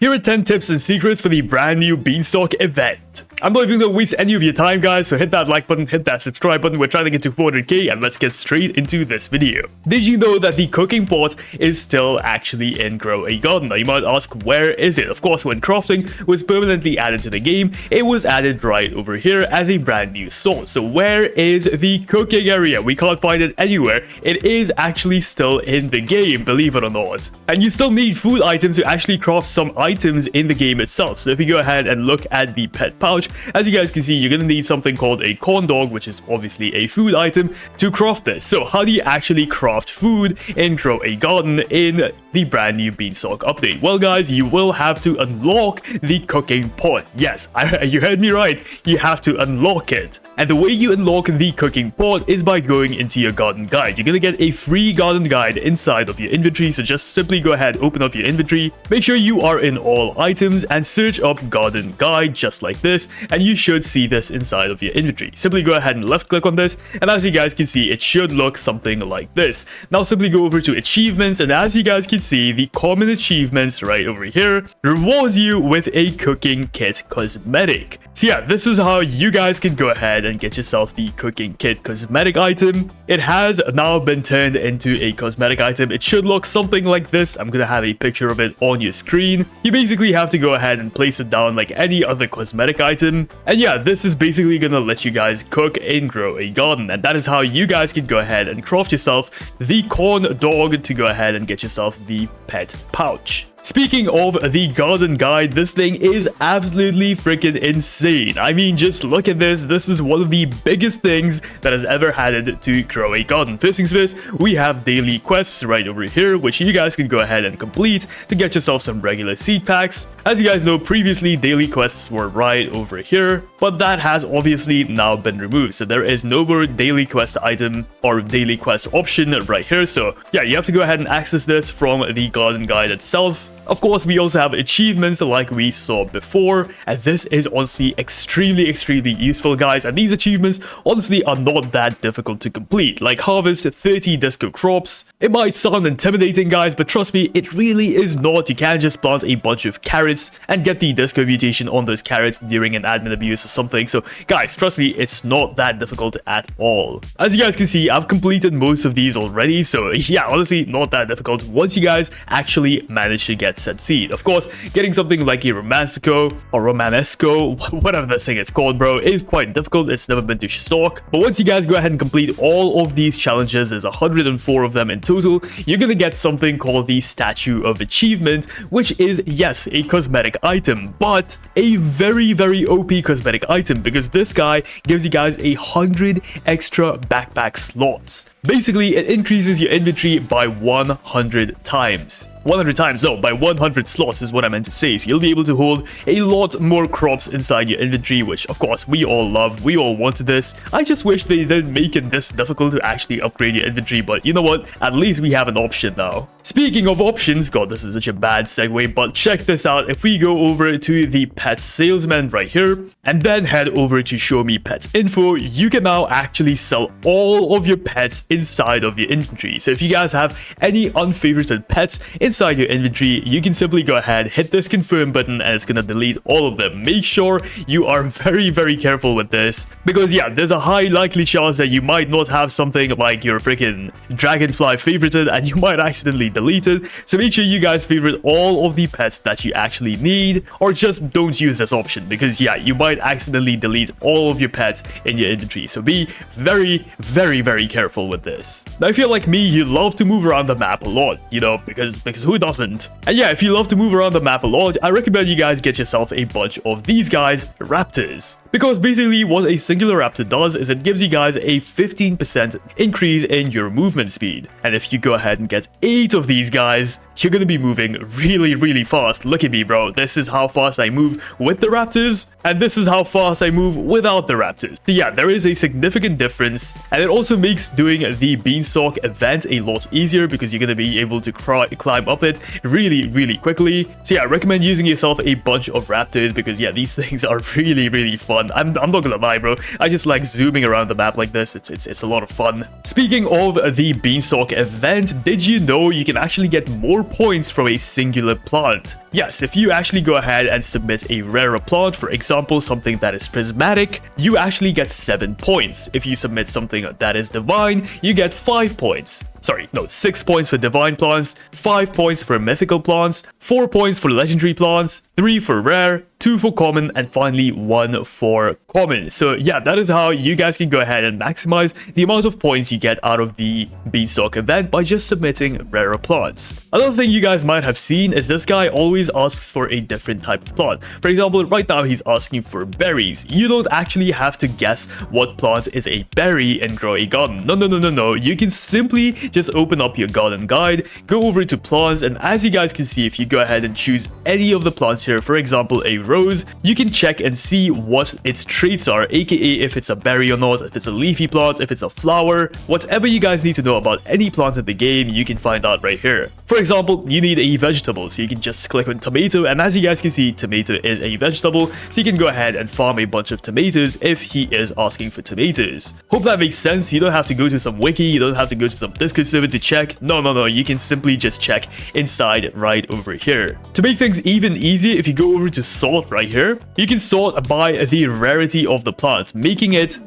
Here are 10 tips and secrets for the brand new Beanstalk event. I'm not even gonna waste any of your time, guys, so hit that like button, hit that subscribe button. We're trying to get to 400k, and let's get straight into this video. Did you know that the cooking pot is still actually in Grow a Garden? Now you might ask, where is it? Of course, when crafting was permanently added to the game, it was added right over here as a brand new source. So where is the cooking area? We can't find it anywhere. It is actually still in the game, believe it or not. And you still need food items to actually craft some items in the game itself. So if you go ahead and look at the pet pouch, as you guys can see, you're going to need something called a corn dog, which is obviously a food item, to craft this. So how do you actually craft food in Grow a Garden in the brand new Beanstalk update? Well, guys, you will have to unlock the cooking pot. Yes, you heard me right. You have to unlock it. And the way you unlock the cooking pot is by going into your garden guide. You're going to get a free garden guide inside of your inventory. So just simply go ahead, open up your inventory, make sure you are in all items, and search up garden guide just like this. And you should see this inside of your inventory. Simply go ahead and left click on this. And as you guys can see, it should look something like this. Now simply go over to achievements. And as you guys can see, the common achievements right over here rewards you with a cooking kit cosmetic. So yeah, this is how you guys can go ahead and get yourself the cooking kit cosmetic item. It has now been turned into a cosmetic item. It should look something like this. I'm gonna have a picture of it on your screen. You basically have to go ahead and place it down like any other cosmetic item. And yeah, this is basically gonna let you guys cook and grow a garden. And that is how you guys can go ahead and craft yourself the corn dog to go ahead and get yourself the pet pouch. Speaking of the garden guide, this thing is absolutely freaking insane. I mean, just look at this. This is one of the biggest things that has ever added to Grow a Garden. First things first, we have daily quests right over here, which you guys can go ahead and complete to get yourself some regular seed packs. As you guys know, previously daily quests were right over here, but that has obviously now been removed. So there is no more daily quest item or daily quest option right here. So yeah, you have to go ahead and access this from the garden guide itself. Of course, we also have achievements like we saw before, and this is honestly extremely useful, guys. And these achievements honestly are not that difficult to complete, like harvest 30 disco crops. It might sound intimidating, guys, but trust me, it really is not. You can just plant a bunch of carrots and get the disco mutation on those carrots during an admin abuse or something. So guys, trust me, it's not that difficult at all. As you guys can see, I've completed most of these already, so yeah, honestly, not that difficult once you guys actually manage to get said seed. Of course, getting something like a Romanesco or Romanesco, whatever this thing is called, bro, is quite difficult. It's never been to stock. But once you guys go ahead and complete all of these challenges, there's 104 of them in total, you're gonna get something called the Statue of Achievement, which is, yes, a cosmetic item, but a very OP cosmetic item, because this guy gives you guys 100 extra backpack slots. Basically, it increases your inventory by 100 times. 100 times, no, by 100 slots is what I meant to say. So you'll be able to hold a lot more crops inside your inventory, which of course we all love. We all wanted this. I just wish they didn't make it this difficult to actually upgrade your inventory, but you know what? At least we have an option now. Speaking of options, god, this is such a bad segue, but check this out. If we go over to the pet salesman right here, and then head over to show me pet info, you can now actually sell all of your pets inside of your inventory. So if you guys have any unfavorited pets inside your inventory, you can simply go ahead, hit this confirm button, and it's gonna delete all of them. Make sure you are very careful with this, because yeah, there's a high likely chance that you might not have something like your freaking dragonfly favorited and you might accidentally delete it. So make sure you guys favorite all of the pets that you actually need, or just don't use this option, because yeah, you might accidentally delete all of your pets in your inventory. So be very careful with this. Now if you're like me, you love to move around the map a lot, you know, because who doesn't? And yeah, if you love to move around the map a lot, I recommend you guys get yourself a bunch of these guys, raptors. Because basically what a singular raptor does is it gives you guys a 15% increase in your movement speed. And if you go ahead and get 8 of these guys, you're gonna be moving really fast. Look at me, bro. This is how fast I move with the raptors, and this is how fast I move without the raptors. So yeah, there is a significant difference, and it also makes doing the Beanstalk event a lot easier, because you're gonna be able to climb up it really quickly. So yeah, I recommend using yourself a bunch of raptors, because yeah, these things are really fun. I'm not gonna lie, bro. I just like zooming around the map like this. It's a lot of fun. Speaking of the Beanstalk event, did you know you can actually get more points from a singular plant? Yes, if you actually go ahead and submit a rarer plant, for example, something that is prismatic, you actually get 7 points. If you submit something that is divine, you get 5 points. Sorry, no, 6 points for divine plants, 5 points for mythical plants, 4 points for legendary plants, 3 for rare, 2 for common, and finally 1 for common. So yeah, that is how you guys can go ahead and maximize the amount of points you get out of the Beanstalk event by just submitting rarer plants. Another thing you guys might have seen is this guy always asks for a different type of plant. For example, right now he's asking for berries. You don't actually have to guess what plant is a berry and grow a garden. No. You can simply just open up your garden guide, go over to plants, and as you guys can see, if you go ahead and choose any of the plants here, for example a rose, you can check and see what its traits are, aka if it's a berry or not, if it's a leafy plant, if it's a flower. Whatever you guys need to know about any plant in the game, you can find out right here. For example, you need a vegetable, so you can just click on tomato, and as you guys can see, tomato is a vegetable, so you can go ahead and farm a bunch of tomatoes if he is asking for tomatoes. Hope that makes sense. You don't have to go to some wiki, you don't have to go to some Discord server to check. No, you can simply just check inside right over here. To make things even easier, if you go over to sort right here, you can sort by the rarity of the plant, making it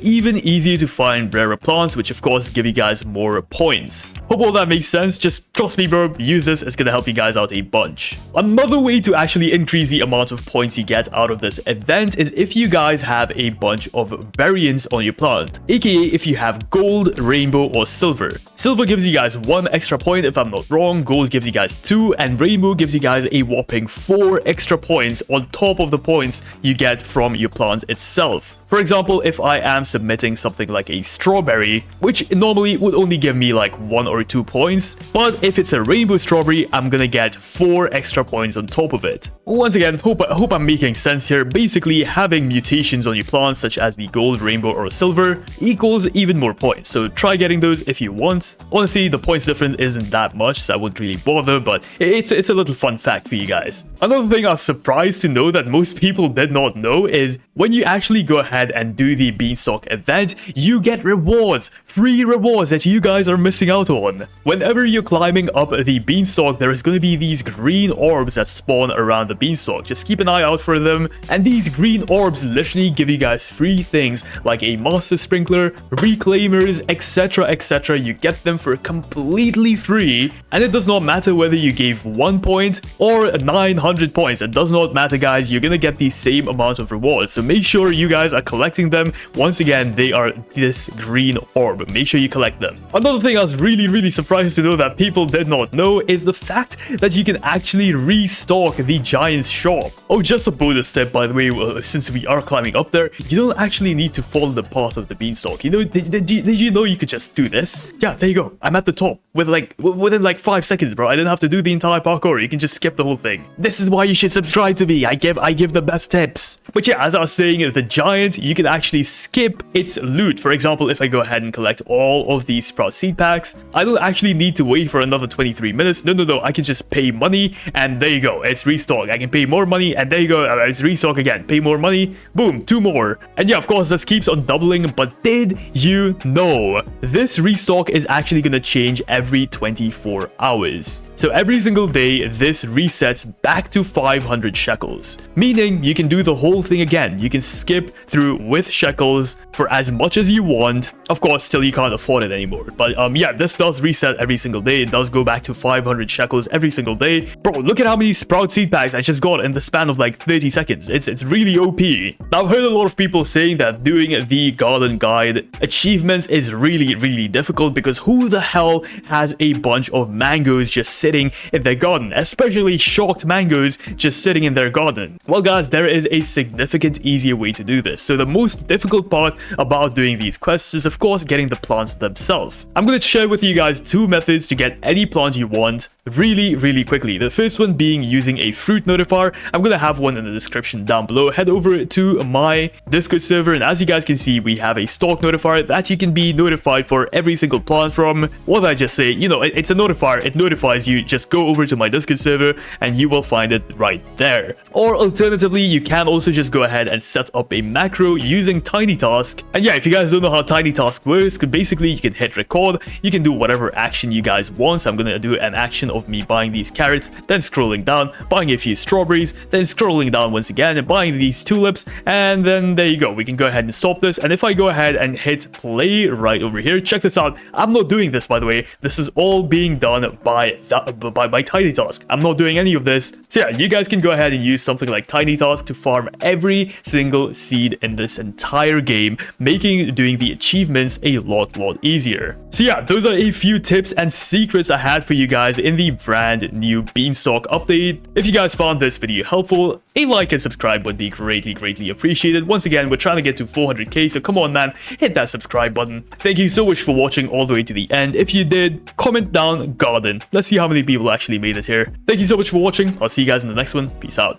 even easier to find rarer plants, which of course give you guys more points. Hope all that makes sense. Just trust me, bro, use this, it's gonna help you guys out a bunch. Another way to actually increase the amount of points you get out of this event is if you guys have a bunch of variants on your plant, aka if you have gold, rainbow, or silver. Silver gives you guys 1 extra point if I'm not wrong, gold gives you guys 2, and rainbow gives you guys a whopping 4 extra points on top of the points you get from your plant itself. For example, if I am submitting something like a strawberry, which normally would only give me like 1 or 2 points, but if it's a rainbow strawberry, I'm gonna get 4 extra points on top of it. Once again, hope I'm making sense here. Basically, having mutations on your plants such as the gold, rainbow, or silver equals even more points, so try getting those if you want. Honestly, the points difference isn't that much, so I wouldn't really bother, but it's a little fun fact for you guys. Another thing I was surprised to know that most people did not know is when you actually go ahead and do the Beanstalk event, you get rewards, free rewards that you guys are missing out on. Whenever you're climbing up the Beanstalk, there is going to be these green orbs that spawn around the Beanstalk. Just keep an eye out for them, and these green orbs literally give you guys free things like a master sprinkler, reclaimers, etc. You get them for completely free, and it does not matter whether you gave 1 point or 900 points. It does not matter, guys. You're gonna get the same amount of rewards, so make sure you guys are collecting them. Once again, they are this green orb. Make sure you collect them. Another thing I was really surprised to know that people did not know is the fact that you can actually restock the Giant's shop. Oh, just a bonus tip, by the way, since we are climbing up there, you don't actually need to follow the path of the Beanstalk. You know, did you know you could just do this? Yeah, there you go. I'm at the top within like 5 seconds, bro. I didn't have to do the entire parkour. You can just skip the whole thing. This is why you should subscribe to me. I give the best tips. But yeah, as I was saying, the Giant, you can actually skip its loot. For example, if I go ahead and collect all of these sprout seed packs, I don't actually need to wait for another 23 minutes. No, I can just pay money, and there you go, it's restock. I can pay more money, and there you go, it's restock again. Pay more money, boom, 2 more. And yeah, of course, this keeps on doubling, but did you know this restock is actually gonna change every 24 hours? So every single day, this resets back to 500 shekels, meaning you can do the whole thing again. You can skip through with shekels for as much as you want. Of course, still you can't afford it anymore. But yeah, this does reset every single day. It does go back to 500 shekels every single day. Bro, look at how many sprout seed packs I just got in the span of like 30 seconds. It's really OP. Now, I've heard a lot of people saying that doing the garden guide achievements is really difficult because who the hell has a bunch of mangoes just sitting in their garden, especially shocked mangoes just sitting in their garden? Well, guys, there is a significant easier way to do this. So the most difficult part about doing these quests is of course getting the plants themselves. I'm going to share with you guys 2 methods to get any plant you want really quickly. The first one being using a fruit notifier. I'm going to have one in the description down below. Head over to my Discord server, and as you guys can see, we have a stalk notifier that you can be notified for every single plant from. What did I just say? You know, it's a notifier. It notifies you. Just go over to my Discord server and you will find it right there. Or alternatively, you can also just go ahead and set up a macro using tiny task. And yeah, if you guys don't know how tiny task works, basically you can hit record, you can do whatever action you guys want. So I'm gonna do an action of me buying these carrots, then scrolling down, buying a few strawberries, then scrolling down once again and buying these tulips, and then there you go. We can go ahead and stop this. And if I go ahead and hit play right over here, check this out. I'm not doing this, by the way. This is all being done by tiny task. I'm not doing any of this. So yeah, you guys can go ahead and use something like tiny task to farm every single seed in this entire game, making doing the achievements a lot easier. So yeah, those are a few tips and secrets I had for you guys in the brand new Beanstalk update. If you guys found this video helpful, a like and subscribe would be greatly appreciated. Once again, we're trying to get to 400k, so come on man, hit that subscribe button. Thank you so much for watching all the way to the end. If you did, comment down garden. Let's see how many people actually made it here. Thank you so much for watching. I'll see you guys in the next one. Peace out.